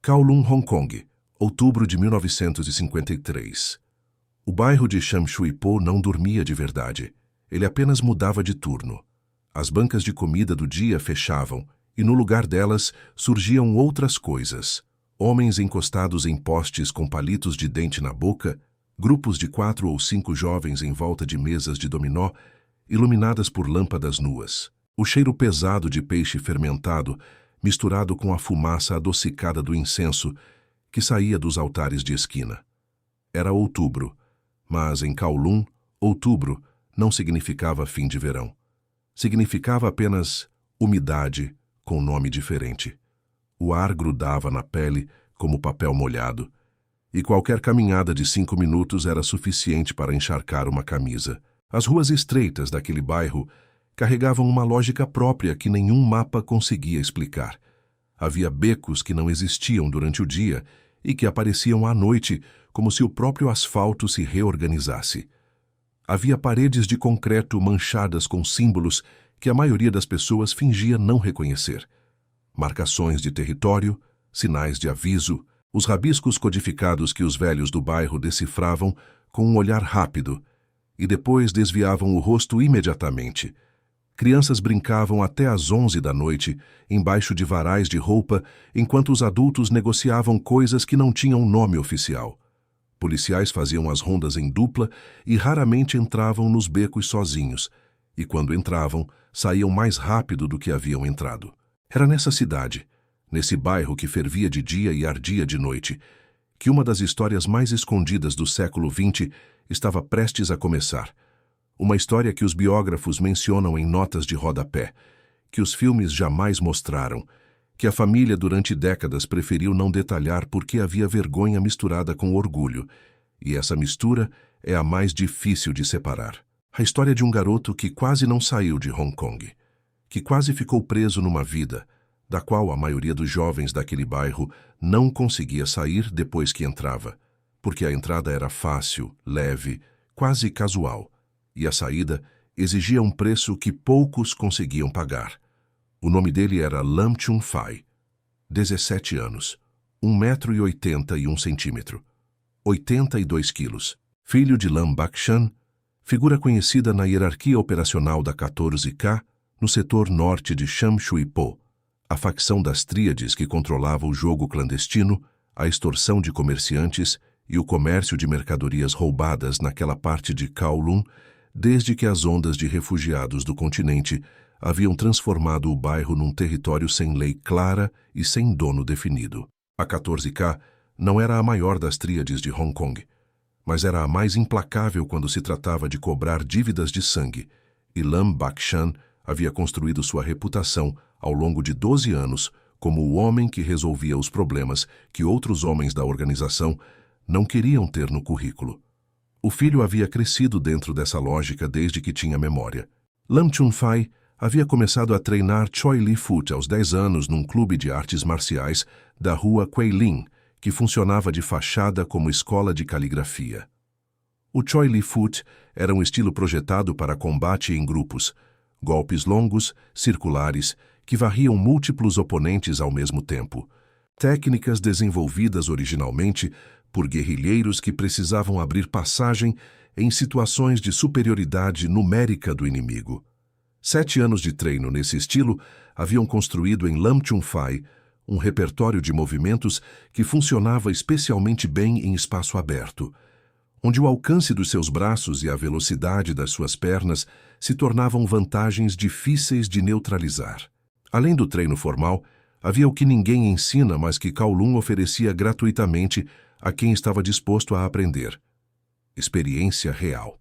Kowloon, Hong Kong, outubro de 1953. O bairro de Sham Shui Po não dormia de verdade. Ele apenas mudava de turno. As bancas de comida do dia fechavam e no lugar delas surgiam outras coisas. Homens encostados em postes com palitos de dente na boca, grupos de 4 ou 5 jovens em volta de mesas de dominó, iluminadas por lâmpadas nuas. O cheiro pesado de peixe fermentado, misturado com a fumaça adocicada do incenso que saía dos altares de esquina. Era outubro, mas em Kowloon, outubro não significava fim de verão. Significava apenas umidade com nome diferente. O ar grudava na pele como papel molhado, e qualquer caminhada de 5 minutos era suficiente para encharcar uma camisa. As ruas estreitas daquele bairro carregavam uma lógica própria que nenhum mapa conseguia explicar. Havia becos que não existiam durante o dia e que apareciam à noite como se o próprio asfalto se reorganizasse. Havia paredes de concreto manchadas com símbolos que a maioria das pessoas fingia não reconhecer. Marcações de território, sinais de aviso, os rabiscos codificados que os velhos do bairro decifravam com um olhar rápido e depois desviavam o rosto imediatamente. Crianças brincavam até às 11 da noite, embaixo de varais de roupa, enquanto os adultos negociavam coisas que não tinham nome oficial. Policiais faziam as rondas em dupla e raramente entravam nos becos sozinhos, e quando entravam, saíam mais rápido do que haviam entrado. Era nessa cidade, nesse bairro que fervia de dia e ardia de noite, que uma das histórias mais escondidas do século XX estava prestes a começar. Uma história que os biógrafos mencionam em notas de rodapé, que os filmes jamais mostraram, que a família durante décadas preferiu não detalhar porque havia vergonha misturada com orgulho, e essa mistura é a mais difícil de separar. A história de um garoto que quase não saiu de Hong Kong, que quase ficou preso numa vida, da qual a maioria dos jovens daquele bairro não conseguia sair depois que entrava, porque a entrada era fácil, leve, quase casual, e a saída exigia um preço que poucos conseguiam pagar. O nome dele era Lam Chung Fai, 17 anos, 1,81 m, 82 quilos, filho de Lam Bakshan, figura conhecida na hierarquia operacional da 14K no setor norte de Sham Shui Po, a facção das tríades que controlava o jogo clandestino, a extorsão de comerciantes e o comércio de mercadorias roubadas naquela parte de Kowloon, desde que as ondas de refugiados do continente haviam transformado o bairro num território sem lei clara e sem dono definido. A 14K não era a maior das tríades de Hong Kong, mas era a mais implacável quando se tratava de cobrar dívidas de sangue, e Lam Bakshan havia construído sua reputação ao longo de 12 anos como o homem que resolvia os problemas que outros homens da organização não queriam ter no currículo. O filho havia crescido dentro dessa lógica desde que tinha memória. Lam Chung Fai havia começado a treinar Choi Li Fut aos 10 anos num clube de artes marciais da rua Kwei Lin, que funcionava de fachada como escola de caligrafia. O Choi Li Fut era um estilo projetado para combate em grupos, golpes longos, circulares, que varriam múltiplos oponentes ao mesmo tempo. Técnicas desenvolvidas originalmente por guerrilheiros que precisavam abrir passagem em situações de superioridade numérica do inimigo. 7 anos de treino nesse estilo haviam construído em Lam Chung Fai um repertório de movimentos que funcionava especialmente bem em espaço aberto, onde o alcance dos seus braços e a velocidade das suas pernas se tornavam vantagens difíceis de neutralizar. Além do treino formal, havia o que ninguém ensina, mas que Kowloon oferecia gratuitamente a quem estava disposto a aprender: experiência real.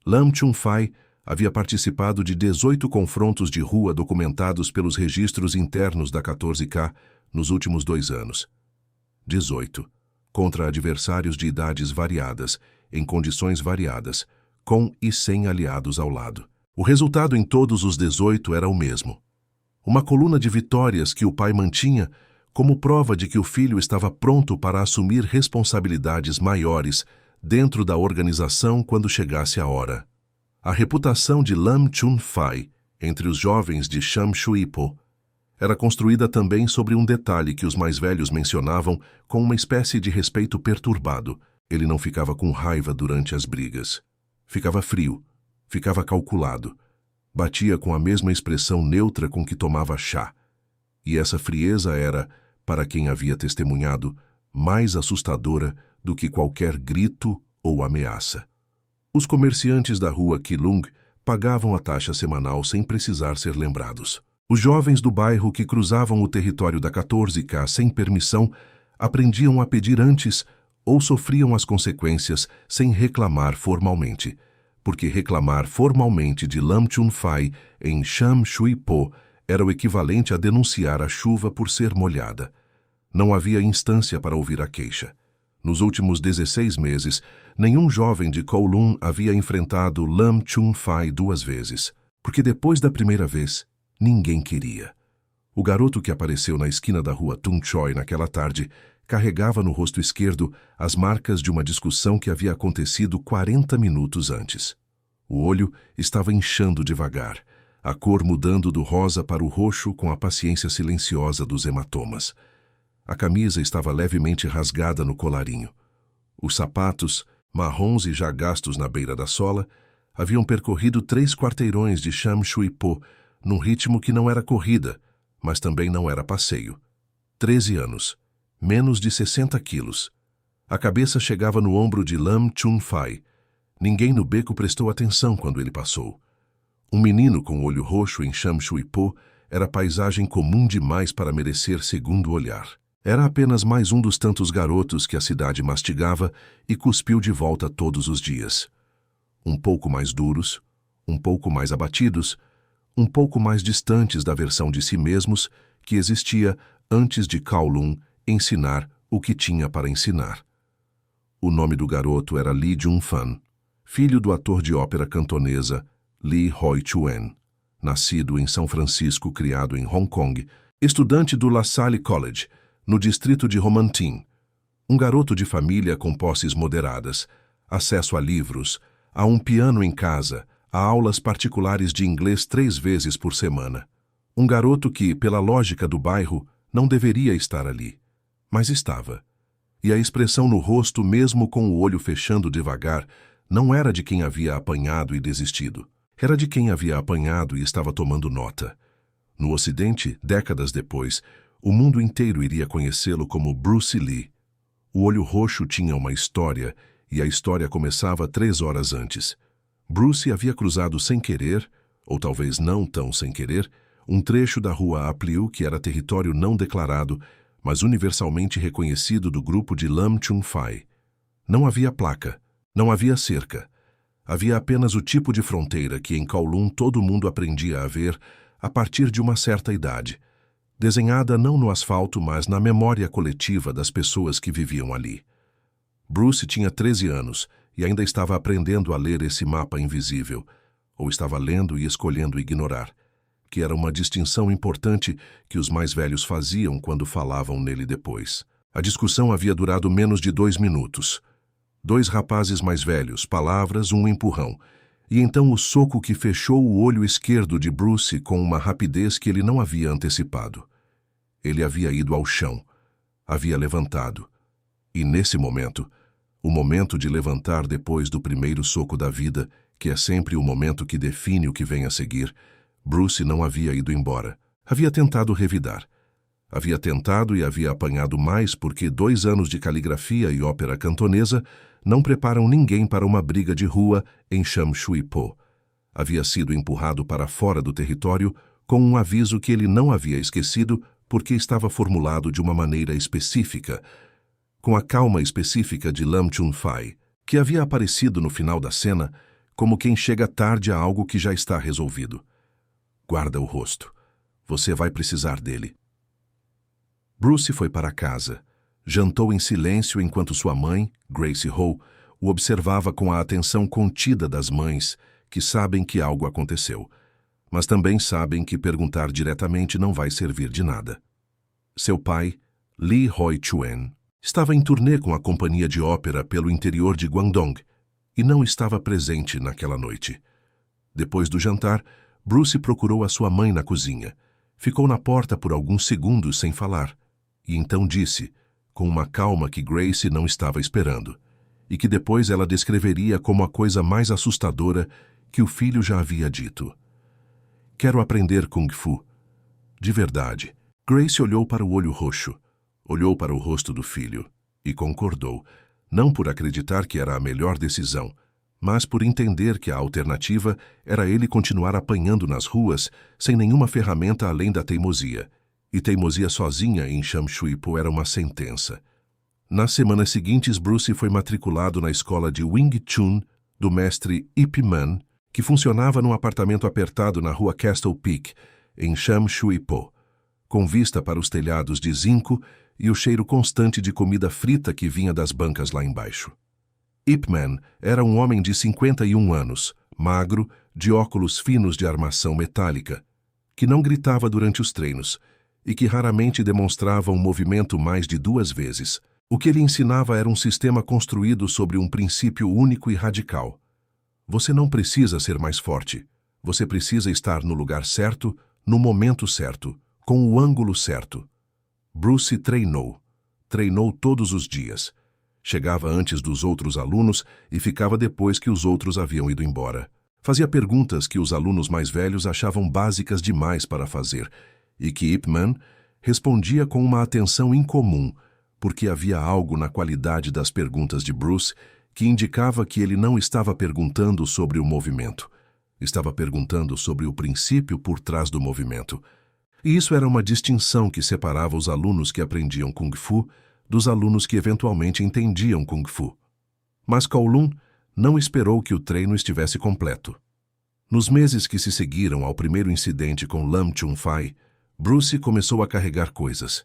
Lam Chung Fai havia participado de 18 confrontos de rua documentados pelos registros internos da 14K nos últimos 2 anos. 18. Contra adversários de idades variadas, em condições variadas, com e sem aliados ao lado. O resultado em todos os 18 era o mesmo. Uma coluna de vitórias que o pai mantinha como prova de que o filho estava pronto para assumir responsabilidades maiores dentro da organização quando chegasse a hora. A reputação de Lam Chung Fai entre os jovens de Sham Shui Po Era construída também sobre um detalhe que os mais velhos mencionavam com uma espécie de respeito perturbado. Ele não ficava com raiva durante as brigas. Ficava frio, ficava calculado. Batia com a mesma expressão neutra com que tomava chá. E essa frieza era, para quem havia testemunhado, mais assustadora do que qualquer grito ou ameaça. Os comerciantes da rua Keelung pagavam a taxa semanal sem precisar ser lembrados. Os jovens do bairro que cruzavam o território da 14K sem permissão aprendiam a pedir antes ou sofriam as consequências sem reclamar formalmente, porque reclamar formalmente de Lam Chun Fai em Sham Shui Po era o equivalente a denunciar a chuva por ser molhada. Não havia instância para ouvir a queixa. Nos últimos 16 meses, nenhum jovem de Kowloon havia enfrentado Lam Chun Fai 2 vezes, porque depois da primeira vez, ninguém queria. O garoto que apareceu na esquina da rua Tung Choi naquela tarde carregava no rosto esquerdo as marcas de uma discussão que havia acontecido 40 minutos antes. O olho estava inchando devagar, a cor mudando do rosa para o roxo com a paciência silenciosa dos hematomas. A camisa estava levemente rasgada no colarinho. Os sapatos, marrons e já gastos na beira da sola, haviam percorrido 3 quarteirões de Sham Shui Po, num ritmo que não era corrida, mas também não era passeio. 13 anos, menos de 60 quilos. A cabeça chegava no ombro de Lam Chun Fai. Ninguém no beco prestou atenção quando ele passou. Um menino com olho roxo em Sham Shui Po era paisagem comum demais para merecer segundo olhar. Era apenas mais um dos tantos garotos que a cidade mastigava e cuspiu de volta todos os dias. Um pouco mais duros, um pouco mais abatidos, um pouco mais distantes da versão de si mesmos que existia antes de Kowloon ensinar o que tinha para ensinar. O nome do garoto era Lee Jun-fan, filho do ator de ópera cantonesa Lee Hoi-chuen, nascido em São Francisco, criado em Hong Kong, estudante do La Salle College, no distrito de Romantin. Um garoto de família com posses moderadas, acesso a livros, a um piano em casa, a aulas particulares de inglês 3 vezes por semana. Um garoto que, pela lógica do bairro, não deveria estar ali, mas estava. E a expressão no rosto, mesmo com o olho fechando devagar, não era de quem havia apanhado e desistido. Era de quem havia apanhado e estava tomando nota. No Ocidente, décadas depois, o mundo inteiro iria conhecê-lo como Bruce Lee. O olho roxo tinha uma história, e a história começava 3 horas antes. Bruce havia cruzado sem querer, ou talvez não tão sem querer, um trecho da rua Apliu que era território não declarado, mas universalmente reconhecido do grupo de Lam Chun Fai. Não havia placa, não havia cerca. Havia apenas o tipo de fronteira que em Kowloon todo mundo aprendia a ver a partir de uma certa idade, desenhada não no asfalto, mas na memória coletiva das pessoas que viviam ali. Bruce tinha 13 anos e ainda estava aprendendo a ler esse mapa invisível, ou estava lendo e escolhendo ignorar, que era uma distinção importante que os mais velhos faziam quando falavam nele depois. A discussão havia durado menos de 2 minutos. 2 rapazes mais velhos, palavras, um empurrão, e então o soco que fechou o olho esquerdo de Bruce com uma rapidez que ele não havia antecipado. Ele havia ido ao chão, havia levantado, e nesse momento, o momento de levantar depois do primeiro soco da vida, que é sempre o momento que define o que vem a seguir, Bruce não havia ido embora. Havia tentado revidar. Havia tentado e havia apanhado mais porque 2 anos de caligrafia e ópera cantonesa não preparam ninguém para uma briga de rua em Sham Shui Po. Havia sido empurrado para fora do território com um aviso que ele não havia esquecido porque estava formulado de uma maneira específica, com a calma específica de Lam Chun Fai, que havia aparecido no final da cena como quem chega tarde a algo que já está resolvido. Guarda o rosto. Você vai precisar dele. Bruce foi para casa. Jantou em silêncio enquanto sua mãe, Gracie Ho, o observava com a atenção contida das mães que sabem que algo aconteceu, mas também sabem que perguntar diretamente não vai servir de nada. Seu pai, Lee Hoi-chuen, estava em turnê com a companhia de ópera pelo interior de Guangdong e não estava presente naquela noite. Depois do jantar, Bruce procurou a sua mãe na cozinha, Ficou na porta por alguns segundos sem falar, e então disse, com uma calma que Grace não estava esperando, e que depois ela descreveria como a coisa mais assustadora que o filho já havia dito. Quero aprender Kung Fu. De verdade. Grace olhou para o olho roxo, olhou para o rosto do filho e concordou, não por acreditar que era a melhor decisão, mas por entender que a alternativa era ele continuar apanhando nas ruas sem nenhuma ferramenta além da teimosia. E teimosia sozinha em Sham Shui Po era uma sentença. Nas semanas seguintes, Bruce foi matriculado na escola de Wing Chun do mestre Ip Man, que funcionava num apartamento apertado na rua Castle Peak, em Sham Shui Po, com vista para os telhados de zinco e o cheiro constante de comida frita que vinha das bancas lá embaixo. Ip Man era um homem de 51 anos, magro, de óculos finos de armação metálica, que não gritava durante os treinos e que raramente demonstrava um movimento mais de 2 vezes. O que ele ensinava era um sistema construído sobre um princípio único e radical. Você não precisa ser mais forte. Você precisa estar no lugar certo, no momento certo, com o ângulo certo. Bruce treinou. Treinou todos os dias. Chegava antes dos outros alunos e ficava depois que os outros haviam ido embora. Fazia perguntas que os alunos mais velhos achavam básicas demais para fazer e que Ip Man respondia com uma atenção incomum, porque havia algo na qualidade das perguntas de Bruce que indicava que ele não estava perguntando sobre o movimento. Estava perguntando sobre o princípio por trás do movimento. E isso era uma distinção que separava os alunos que aprendiam Kung Fu dos alunos que eventualmente entendiam Kung Fu. Mas Kowloon não esperou que o treino estivesse completo. Nos meses que se seguiram ao primeiro incidente com Lam Chung Fai, Bruce começou a carregar coisas.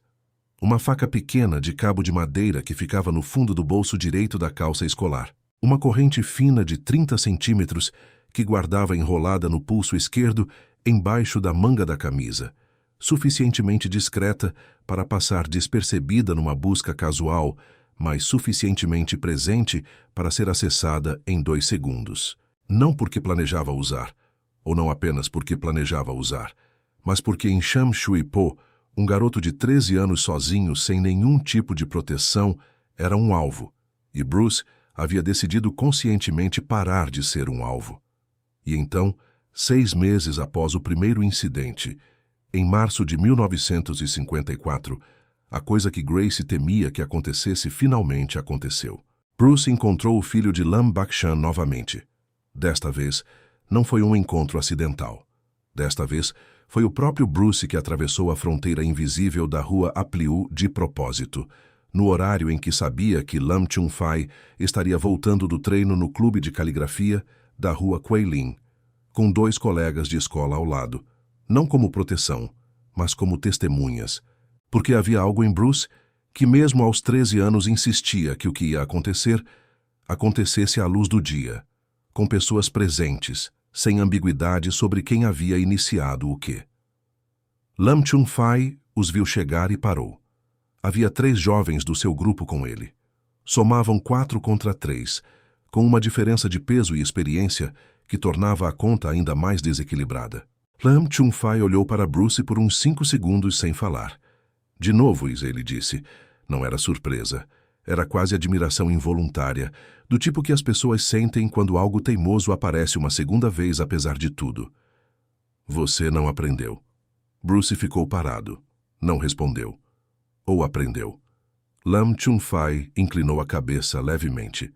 Uma faca pequena de cabo de madeira que ficava no fundo do bolso direito da calça escolar. Uma corrente fina de 30 centímetros que guardava enrolada no pulso esquerdo embaixo da manga da camisa, suficientemente discreta para passar despercebida numa busca casual, mas suficientemente presente para ser acessada em 2 segundos. Não porque planejava usar, ou não apenas porque planejava usar, mas porque em Sham Shui Po, um garoto de 13 anos sozinho, sem nenhum tipo de proteção, era um alvo, e Bruce havia decidido conscientemente parar de ser um alvo. E então, 6 meses após o primeiro incidente, em março de 1954, a coisa que Grace temia que acontecesse finalmente aconteceu. Bruce encontrou o filho de Lam Bakshan novamente. Desta vez, não foi um encontro acidental. Desta vez, foi o próprio Bruce que atravessou a fronteira invisível da rua Apliu de propósito, no horário em que sabia que Lam Chung Fai estaria voltando do treino no clube de caligrafia da rua Guilin, com 2 colegas de escola ao lado, não como proteção, mas como testemunhas, porque havia algo em Bruce que mesmo aos 13 anos insistia que o que ia acontecer, acontecesse à luz do dia, com pessoas presentes, sem ambiguidade sobre quem havia iniciado o quê. Lam Chung Fai os viu chegar e parou. Havia 3 jovens do seu grupo com ele. Somavam 4 contra 3, com uma diferença de peso e experiência que tornava a conta ainda mais desequilibrada. Lam Chung Fai olhou para Bruce por uns 5 segundos sem falar. De novo, ele disse. Não era surpresa. Era quase admiração involuntária, do tipo que as pessoas sentem quando algo teimoso aparece uma segunda vez apesar de tudo. Você não aprendeu. Bruce ficou parado. Não respondeu. Ou aprendeu. Lam Chung Fai inclinou a cabeça levemente.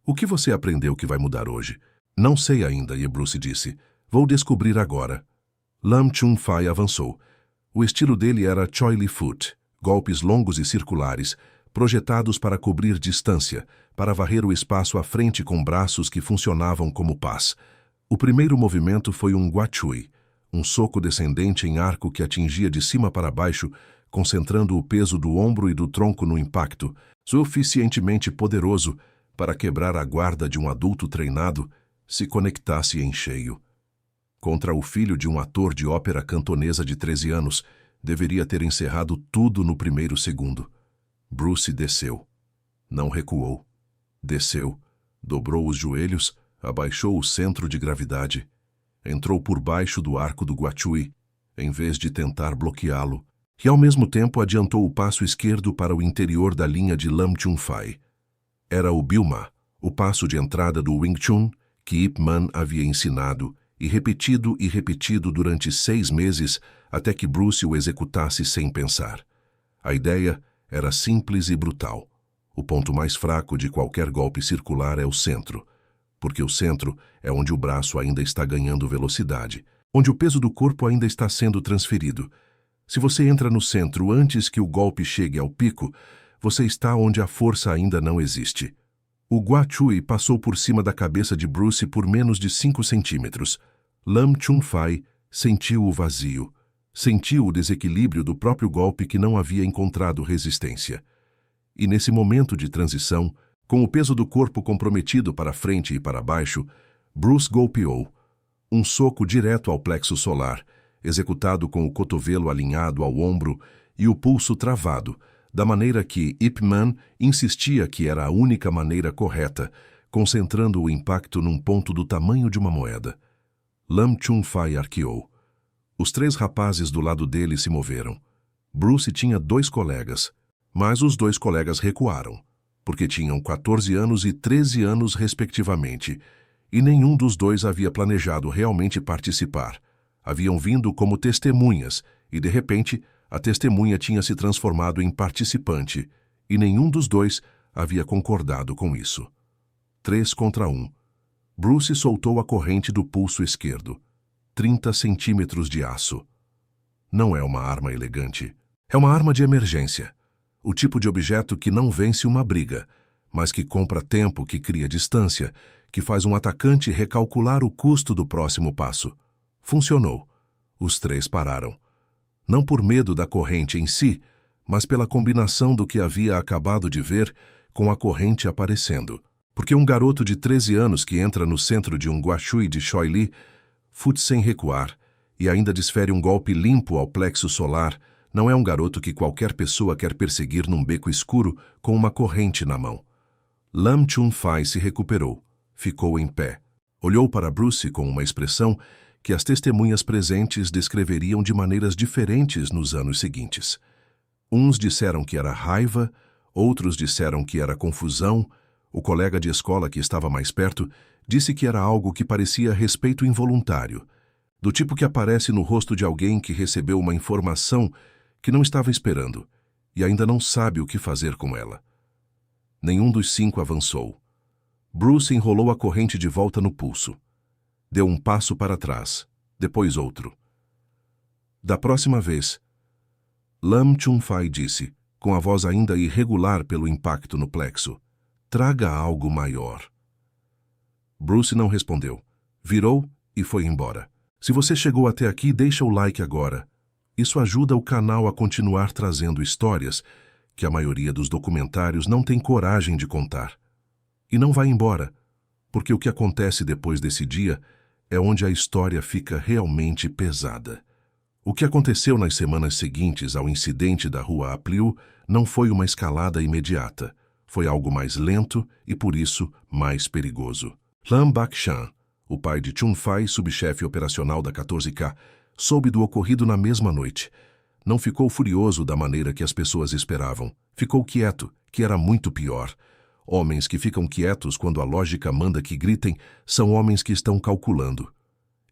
O que você aprendeu que vai mudar hoje? Não sei ainda, e Bruce disse. Vou descobrir agora. Lam Chung Fai avançou. O estilo dele era Choi Li Foot, golpes longos e circulares, projetados para cobrir distância, para varrer o espaço à frente com braços que funcionavam como pás. O primeiro movimento foi um Guachui, um soco descendente em arco que atingia de cima para baixo, concentrando o peso do ombro e do tronco no impacto, suficientemente poderoso para quebrar a guarda de um adulto treinado se conectasse em cheio. Contra o filho de um ator de ópera cantonesa de 13 anos, deveria ter encerrado tudo no primeiro segundo. Bruce desceu. Não recuou. Desceu, dobrou os joelhos, abaixou o centro de gravidade, entrou por baixo do arco do Guachui, em vez de tentar bloqueá-lo, e ao mesmo tempo adiantou o passo esquerdo para o interior da linha de Lam Chung Fai. Era o Bilma, o passo de entrada do Wing Chun que Ip Man havia ensinado e repetido durante 6 meses até que Bruce o executasse sem pensar. A ideia era simples e brutal. O ponto mais fraco de qualquer golpe circular é o centro, porque o centro é onde o braço ainda está ganhando velocidade, onde o peso do corpo ainda está sendo transferido. Se você entra no centro antes que o golpe chegue ao pico, você está onde a força ainda não existe. O Gua Chui passou por cima da cabeça de Bruce por menos de 5 centímetros. Lam Chung Fai sentiu o vazio. Sentiu o desequilíbrio do próprio golpe que não havia encontrado resistência. E nesse momento de transição, com o peso do corpo comprometido para frente e para baixo, Bruce golpeou. Um soco direto ao plexo solar, executado com o cotovelo alinhado ao ombro e o pulso travado, da maneira que Ip Man insistia que era a única maneira correta, concentrando o impacto num ponto do tamanho de uma moeda. Lam Chung Fai arqueou. Os 3 rapazes do lado dele se moveram. Bruce tinha 2 colegas, mas os 2 colegas recuaram, porque tinham 14 anos e 13 anos respectivamente, e nenhum dos 2 havia planejado realmente participar. Haviam vindo como testemunhas, e de repente a testemunha tinha se transformado em participante, e nenhum dos 2 havia concordado com isso. 3 contra 1. Bruce soltou a corrente do pulso esquerdo. 30 centímetros de aço. Não é uma arma elegante. É uma arma de emergência. O tipo de objeto que não vence uma briga, mas que compra tempo, que cria distância, que faz um atacante recalcular o custo do próximo passo. Funcionou. Os 3 pararam. Não por medo da corrente em si, mas pela combinação do que havia acabado de ver com a corrente aparecendo. Porque um garoto de 13 anos que entra no centro de um Gua Chui de Choi Li, fute sem recuar, e ainda desfere um golpe limpo ao plexo solar, não é um garoto que qualquer pessoa quer perseguir num beco escuro com uma corrente na mão. Lam Chung Fai se recuperou, ficou em pé, olhou para Bruce com uma expressão que as testemunhas presentes descreveriam de maneiras diferentes nos anos seguintes. Uns disseram que era raiva, outros disseram que era confusão. O colega de escola que estava mais perto disse que era algo que parecia respeito involuntário, do tipo que aparece no rosto de alguém que recebeu uma informação que não estava esperando e ainda não sabe o que fazer com ela. Nenhum dos 5 avançou. Bruce enrolou a corrente de volta no pulso. Deu um passo para trás, depois outro. Da próxima vez, Lam Chung Fai disse, com a voz ainda irregular pelo impacto no plexo, traga algo maior. Bruce não respondeu. Virou e foi embora. Se você chegou até aqui, deixa o like agora. Isso ajuda o canal a continuar trazendo histórias que a maioria dos documentários não tem coragem de contar. E não vai embora, porque o que acontece depois desse dia é onde a história fica realmente pesada. O que aconteceu nas semanas seguintes ao incidente da rua Apliu não foi uma escalada imediata. Foi algo mais lento e, por isso, mais perigoso. Lam Bakshan, o pai de Chung Fai, subchefe operacional da 14K, soube do ocorrido na mesma noite. Não ficou furioso da maneira que as pessoas esperavam. Ficou quieto, que era muito pior. Homens que ficam quietos quando a lógica manda que gritem são homens que estão calculando.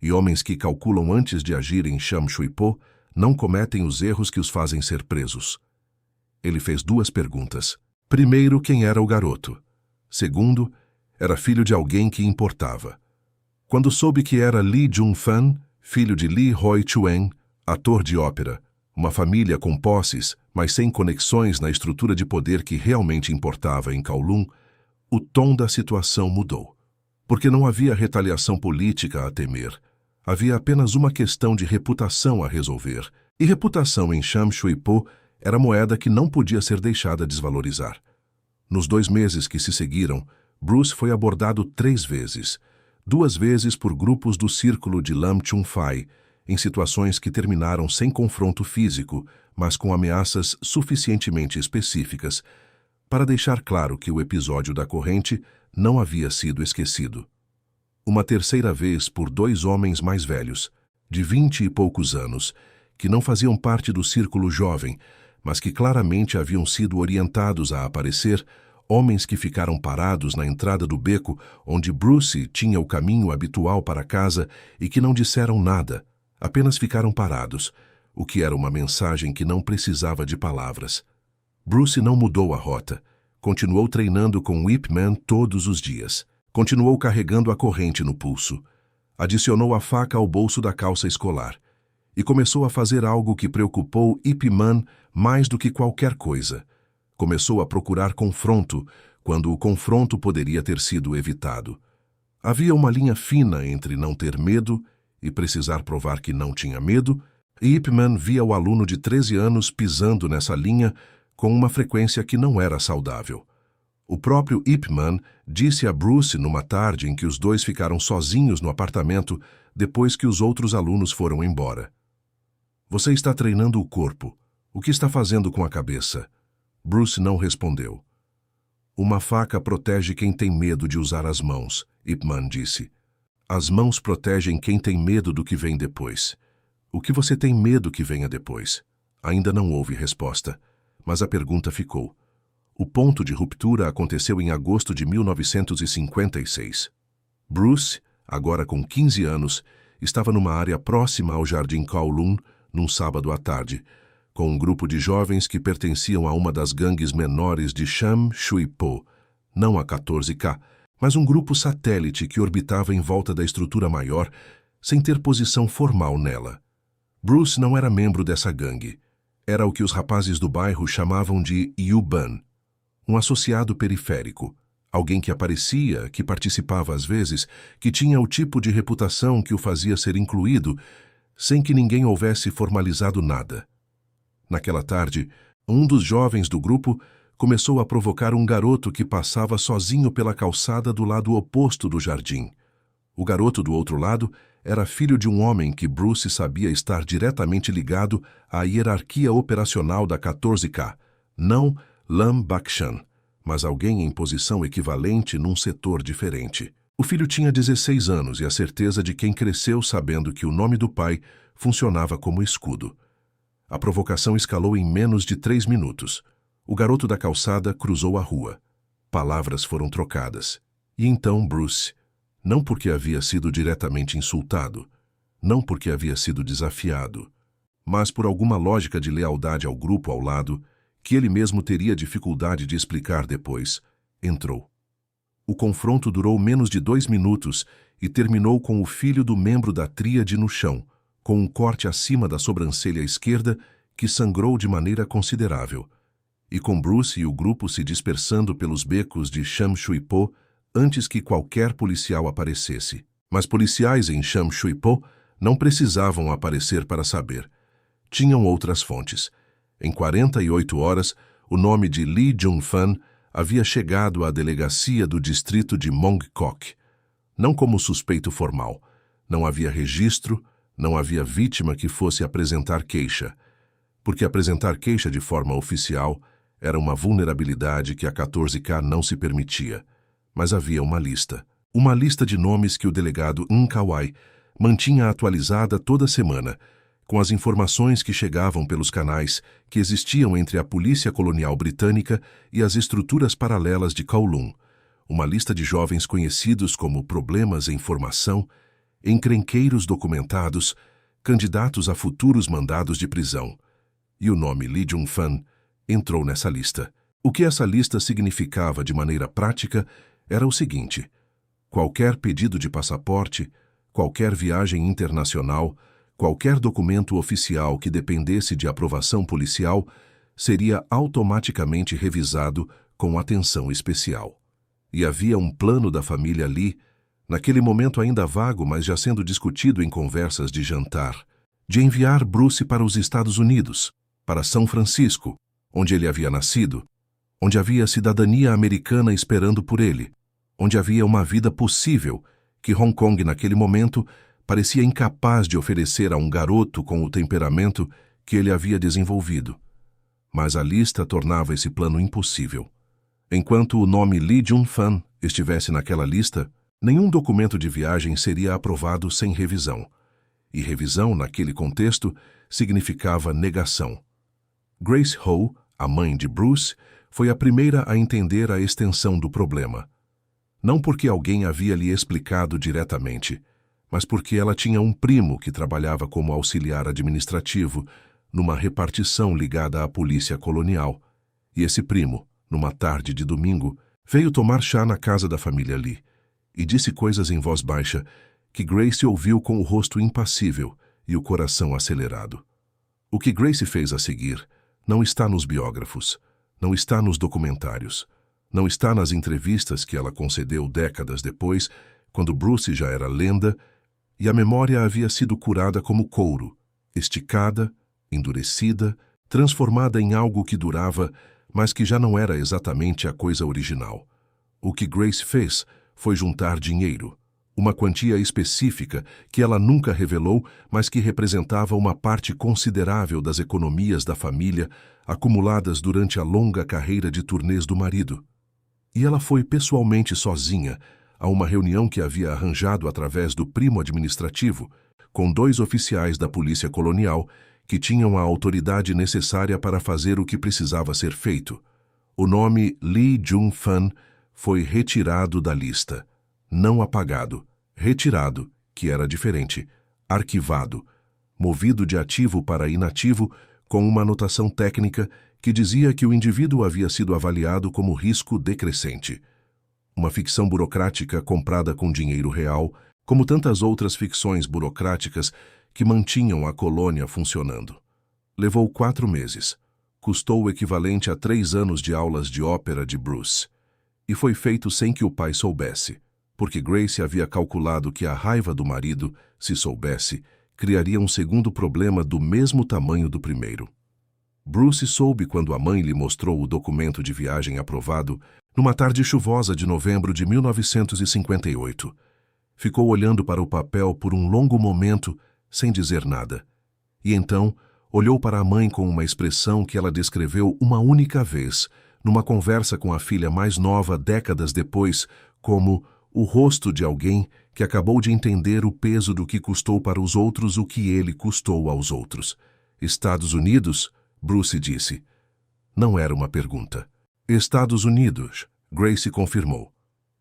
E homens que calculam antes de agir em Sham Shui Po não cometem os erros que os fazem ser presos. Ele fez 2 perguntas. Primeiro, quem era o garoto? Segundo, era filho de alguém que importava. Quando soube que era Li Jun-fan, filho de Li Hoi-chuen, ator de ópera, uma família com posses, mas sem conexões na estrutura de poder que realmente importava em Kowloon, o tom da situação mudou. Porque não havia retaliação política a temer. Havia apenas uma questão de reputação a resolver. E reputação em Sham Shui Po era moeda que não podia ser deixada desvalorizar. Nos 2 meses que se seguiram, Bruce foi abordado 3 vezes. 2 vezes por grupos do círculo de Lam Chung Fai, em situações que terminaram sem confronto físico, mas com ameaças suficientemente específicas, para deixar claro que o episódio da corrente não havia sido esquecido. Uma terceira vez por 2 homens mais velhos, de 20 e poucos anos, que não faziam parte do círculo jovem, mas que claramente haviam sido orientados a aparecer, homens que ficaram parados na entrada do beco onde Bruce tinha o caminho habitual para casa e que não disseram nada, apenas ficaram parados, o que era uma mensagem que não precisava de palavras. Bruce não mudou a rota. Continuou treinando com Ip Man todos os dias. Continuou carregando a corrente no pulso. Adicionou a faca ao bolso da calça escolar. E começou a fazer algo que preocupou Ip Man mais do que qualquer coisa. Começou a procurar confronto, quando o confronto poderia ter sido evitado. Havia uma linha fina entre não ter medo e precisar provar que não tinha medo, e Ip Man via o aluno de 13 anos pisando nessa linha com uma frequência que não era saudável. O próprio Ip Man disse a Bruce numa tarde em que os dois ficaram sozinhos no apartamento depois que os outros alunos foram embora. Você está treinando o corpo. O que está fazendo com a cabeça? Bruce não respondeu. Uma faca protege quem tem medo de usar as mãos, Ip Man disse. As mãos protegem quem tem medo do que vem depois. O que você tem medo que venha depois? Ainda não houve resposta, mas a pergunta ficou. O ponto de ruptura aconteceu em agosto de 1956. Bruce, agora com 15 anos, estava numa área próxima ao Jardim Kowloon, num sábado à tarde, com um grupo de jovens que pertenciam a uma das gangues menores de Sham Shui Po, não a 14K, mas um grupo satélite que orbitava em volta da estrutura maior, sem ter posição formal nela. Bruce não era membro dessa gangue. Era o que os rapazes do bairro chamavam de Yuban, um associado periférico, alguém que aparecia, que participava às vezes, que tinha o tipo de reputação que o fazia ser incluído, sem que ninguém houvesse formalizado nada. Naquela tarde, um dos jovens do grupo começou a provocar um garoto que passava sozinho pela calçada do lado oposto do jardim. O garoto do outro lado era filho de um homem que Bruce sabia estar diretamente ligado à hierarquia operacional da 14K, não Lam Bakshan, mas alguém em posição equivalente num setor diferente. O filho tinha 16 anos e a certeza de quem cresceu sabendo que o nome do pai funcionava como escudo. A provocação escalou em menos de 3 minutos. O garoto da calçada cruzou a rua. Palavras foram trocadas. E então Bruce, não porque havia sido diretamente insultado, não porque havia sido desafiado, mas por alguma lógica de lealdade ao grupo ao lado, que ele mesmo teria dificuldade de explicar depois, entrou. O confronto durou menos de 2 minutos e terminou com o filho do membro da tríade no chão, com um corte acima da sobrancelha esquerda que sangrou de maneira considerável, e com Bruce e o grupo se dispersando pelos becos de Sham Shui Po antes que qualquer policial aparecesse. Mas policiais em Sham Shui Po não precisavam aparecer para saber. Tinham outras fontes. Em 48 horas, o nome de Lee Jung-fan havia chegado à delegacia do distrito de Mongkok. Não como suspeito formal. Não havia registro, não havia vítima que fosse apresentar queixa. Porque apresentar queixa de forma oficial era uma vulnerabilidade que a 14K não se permitia. Mas havia uma lista de nomes que o delegado Nkawai mantinha atualizada toda semana, com as informações que chegavam pelos canais que existiam entre a Polícia Colonial Britânica e as estruturas paralelas de Kowloon, uma lista de jovens conhecidos como problemas em formação, encrenqueiros documentados, candidatos a futuros mandados de prisão. E o nome Lee Jung-fan entrou nessa lista. O que essa lista significava de maneira prática era o seguinte: qualquer pedido de passaporte, qualquer viagem internacional, qualquer documento oficial que dependesse de aprovação policial seria automaticamente revisado com atenção especial. E havia um plano da família Lee, naquele momento ainda vago, mas já sendo discutido em conversas de jantar, de enviar Bruce para os Estados Unidos, para São Francisco, onde ele havia nascido, onde havia cidadania americana esperando por ele, onde havia uma vida possível que Hong Kong naquele momento parecia incapaz de oferecer a um garoto com o temperamento que ele havia desenvolvido. Mas a lista tornava esse plano impossível. Enquanto o nome Lee Jung-fan estivesse naquela lista, nenhum documento de viagem seria aprovado sem revisão. E revisão, naquele contexto, significava negação. Grace Ho, a mãe de Bruce, foi a primeira a entender a extensão do problema. Não porque alguém havia lhe explicado diretamente, mas porque ela tinha um primo que trabalhava como auxiliar administrativo numa repartição ligada à polícia colonial. E esse primo, numa tarde de domingo, veio tomar chá na casa da família Lee e disse coisas em voz baixa que Grace ouviu com o rosto impassível e o coração acelerado. O que Grace fez a seguir não está nos biógrafos, não está nos documentários, não está nas entrevistas que ela concedeu décadas depois, quando Bruce já era lenda e a memória havia sido curada como couro, esticada, endurecida, transformada em algo que durava, mas que já não era exatamente a coisa original. O que Grace fez foi juntar dinheiro, uma quantia específica que ela nunca revelou, mas que representava uma parte considerável das economias da família acumuladas durante a longa carreira de turnês do marido. E ela foi pessoalmente sozinha a uma reunião que havia arranjado através do primo administrativo, com 2 oficiais da polícia colonial que tinham a autoridade necessária para fazer o que precisava ser feito. O nome Lee Jung-fan foi retirado da lista. Não apagado, retirado, que era diferente, arquivado, movido de ativo para inativo com uma anotação técnica que dizia que o indivíduo havia sido avaliado como risco decrescente. Uma ficção burocrática comprada com dinheiro real, como tantas outras ficções burocráticas que mantinham a colônia funcionando. Levou 4 meses. Custou o equivalente a 3 anos de aulas de ópera de Bruce. E foi feito sem que o pai soubesse, porque Grace havia calculado que a raiva do marido, se soubesse, criaria um segundo problema do mesmo tamanho do primeiro. Bruce soube quando a mãe lhe mostrou o documento de viagem aprovado numa tarde chuvosa de novembro de 1958. Ficou olhando para o papel por um longo momento, sem dizer nada. E então olhou para a mãe com uma expressão que ela descreveu uma única vez, numa conversa com a filha mais nova décadas depois, como o rosto de alguém que acabou de entender o peso do que custou para os outros o que ele custou aos outros. Estados Unidos? Bruce disse. Não era uma pergunta. Estados Unidos, Grace confirmou.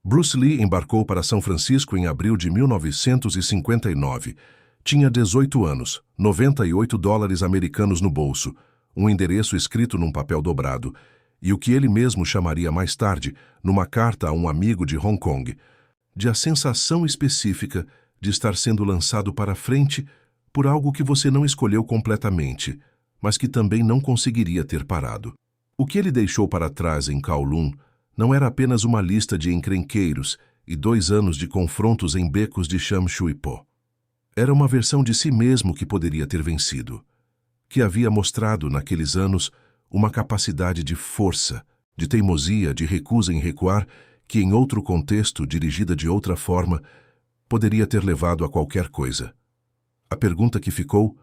Bruce Lee embarcou para São Francisco em abril de 1959. Tinha 18 anos, $98 americanos no bolso, um endereço escrito num papel dobrado, e o que ele mesmo chamaria mais tarde, numa carta a um amigo de Hong Kong, de a sensação específica de estar sendo lançado para frente por algo que você não escolheu completamente, mas que também não conseguiria ter parado. O que ele deixou para trás em Kowloon não era apenas uma lista de encrenqueiros e 2 anos de confrontos em becos de Sham Shui Po. Era uma versão de si mesmo que poderia ter vencido, que havia mostrado naqueles anos uma capacidade de força, de teimosia, de recusa em recuar, que em outro contexto, dirigida de outra forma, poderia ter levado a qualquer coisa. A pergunta que ficou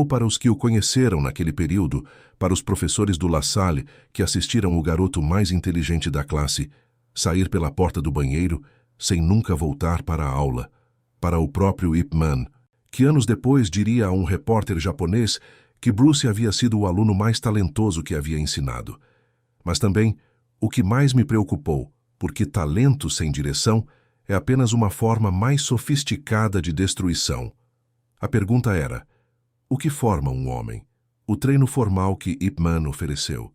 para os que o conheceram naquele período, para os professores do La Salle que assistiram o garoto mais inteligente da classe sair pela porta do banheiro sem nunca voltar para a aula, para o próprio Ip Man, que anos depois diria a um repórter japonês que Bruce havia sido o aluno mais talentoso que havia ensinado. Mas também, o que mais me preocupou, porque talento sem direção é apenas uma forma mais sofisticada de destruição. A pergunta era: o que forma um homem? O treino formal que Ip Man ofereceu.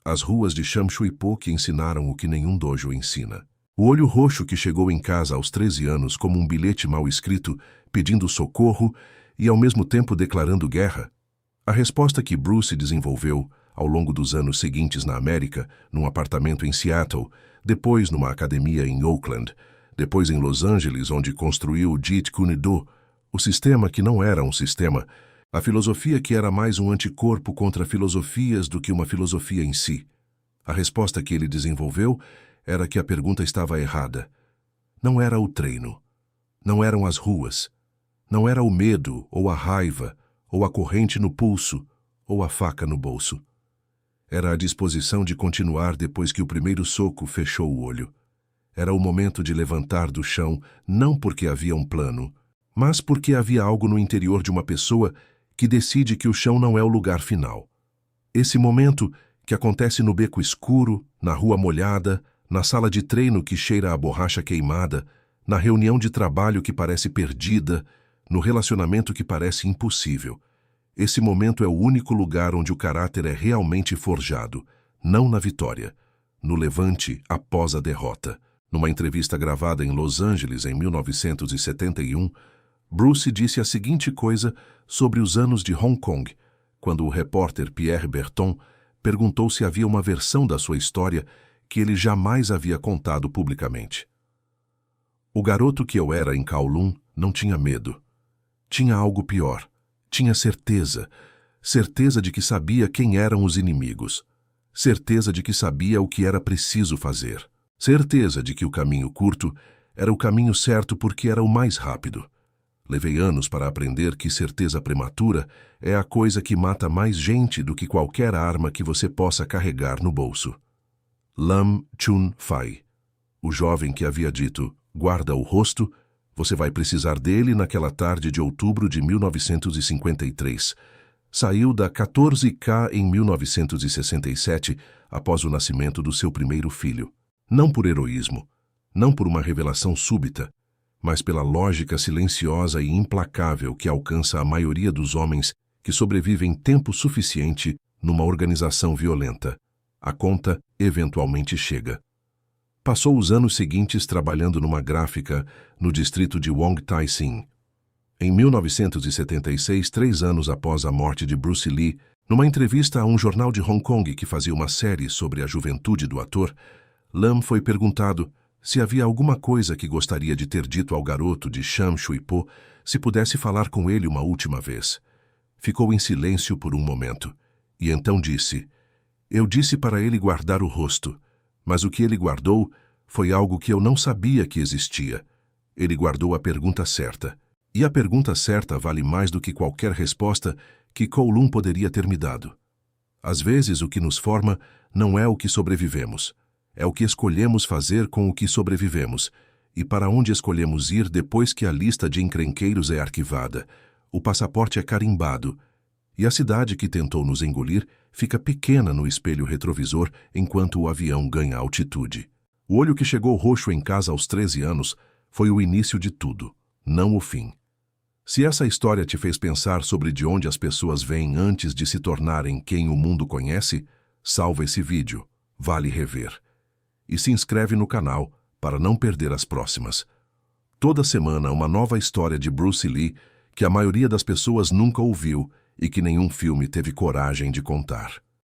As ruas de Sham Shui Po que ensinaram o que nenhum dojo ensina. O olho roxo que chegou em casa aos 13 anos como um bilhete mal escrito, pedindo socorro e ao mesmo tempo declarando guerra. A resposta que Bruce desenvolveu ao longo dos anos seguintes na América, num apartamento em Seattle, depois numa academia em Oakland, depois em Los Angeles, onde construiu o Jeet Kune Do, o sistema que não era um sistema, a filosofia que era mais um anticorpo contra filosofias do que uma filosofia em si. A resposta que ele desenvolveu era que a pergunta estava errada. Não era o treino. Não eram as ruas. Não era o medo, ou a raiva, ou a corrente no pulso, ou a faca no bolso. Era a disposição de continuar depois que o primeiro soco fechou o olho. Era o momento de levantar do chão, não porque havia um plano, mas porque havia algo no interior de uma pessoa que decide que o chão não é o lugar final. Esse momento, que acontece no beco escuro, na rua molhada, na sala de treino que cheira a borracha queimada, na reunião de trabalho que parece perdida, no relacionamento que parece impossível. Esse momento é o único lugar onde o caráter é realmente forjado, não na vitória, no levante após a derrota. Numa entrevista gravada em Los Angeles em 1971, Bruce disse a seguinte coisa sobre os anos de Hong Kong, quando o repórter Pierre Berton perguntou se havia uma versão da sua história que ele jamais havia contado publicamente. O garoto que eu era em Kowloon não tinha medo. Tinha algo pior. Tinha certeza. Certeza de que sabia quem eram os inimigos. Certeza de que sabia o que era preciso fazer. Certeza de que o caminho curto era o caminho certo porque era o mais rápido. Levei anos para aprender que certeza prematura é a coisa que mata mais gente do que qualquer arma que você possa carregar no bolso. Lam Chun Fai, o jovem que havia dito, guarda o rosto, você vai precisar dele naquela tarde de outubro de 1953. Saiu da 14K em 1967, após o nascimento do seu primeiro filho. Não por heroísmo, não por uma revelação súbita, mas pela lógica silenciosa e implacável que alcança a maioria dos homens que sobrevivem tempo suficiente numa organização violenta. A conta eventualmente chega. Passou os anos seguintes trabalhando numa gráfica no distrito de Wong Tai Sin. Em 1976, 3 anos após a morte de Bruce Lee, numa entrevista a um jornal de Hong Kong que fazia uma série sobre a juventude do ator, Lam foi perguntado se havia alguma coisa que gostaria de ter dito ao garoto de Sham Shui Po se pudesse falar com ele uma última vez. Ficou em silêncio por um momento, e então disse, eu disse para ele guardar o rosto, mas o que ele guardou foi algo que eu não sabia que existia. Ele guardou a pergunta certa, e a pergunta certa vale mais do que qualquer resposta que Kowloon poderia ter me dado. Às vezes o que nos forma não é o que sobrevivemos, é o que escolhemos fazer com o que sobrevivemos, e para onde escolhemos ir depois que a lista de encrenqueiros é arquivada, o passaporte é carimbado, e a cidade que tentou nos engolir fica pequena no espelho retrovisor enquanto o avião ganha altitude. O olho que chegou roxo em casa aos 13 anos foi o início de tudo, não o fim. Se essa história te fez pensar sobre de onde as pessoas vêm antes de se tornarem quem o mundo conhece, salva esse vídeo, vale rever. E se inscreve no canal para não perder as próximas. Toda semana uma nova história de Bruce Lee que a maioria das pessoas nunca ouviu e que nenhum filme teve coragem de contar.